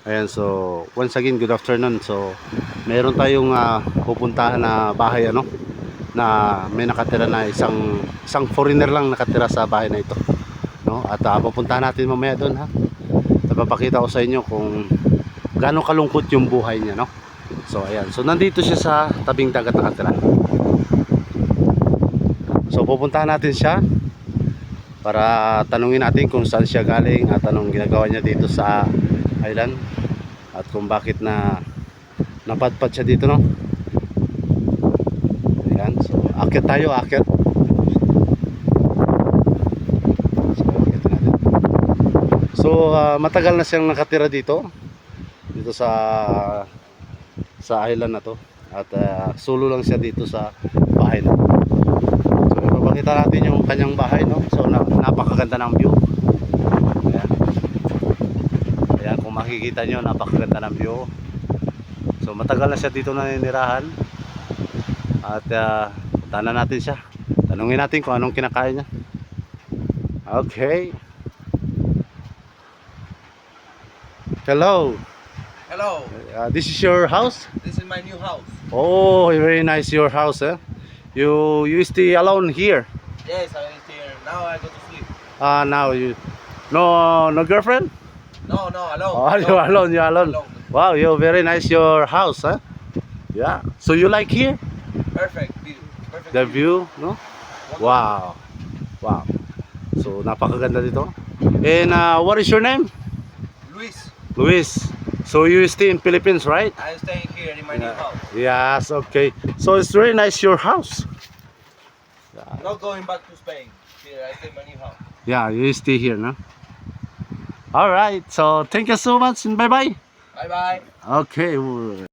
Ayan, so once again, good afternoon. So meron tayong pupuntahan na bahay, ano, na may nakatira na isang foreigner lang nakatira sa bahay na ito, no? At pupuntahan natin mamaya doon, ha. Papakita ko sa inyo kung gaano kalungkot yung buhay niya, no? So ayan, so nandito siya sa tabing dagat nakatira. So pupuntahan natin siya para tanungin natin kung saan siya galing at anong ginagawa niya dito sa island, at kung bakit napadpad siya dito, no? Ayan, so akyat tayo, akyat. So matagal na siyang nakatira dito sa island na to, at solo lang siya dito sa bahay na. So ipapakita natin yung kanyang bahay, no? So napakaganda ng view. Ayan. Ayan, kung makikita nyo, napakaganda ng view. So matagal na siya dito naninirahan, at puntahan natin siya, tanungin natin kung anong kinakain niya. Okay. Hello. Hello, This is your house? this is my new house. Oh, very nice your house, eh? You stay alone here? Yes, I am here. Now I go to sleep. Now you no girlfriend? No, alone. Oh, you're alone. Wow, you're very nice your house, huh? Yeah. So you like here? Perfect view. Perfect The view, no? Wow. Wow. So napakaganda dito. And what is your name? Luis, Luis. So you stay in Philippines, right? I'm staying here in my new house. Yes, okay. So it's very nice your house. Not going back to Spain. Here, I stay in my new house. Yeah, you stay here, no? All right. So thank you so much and bye bye. Bye bye. Okay.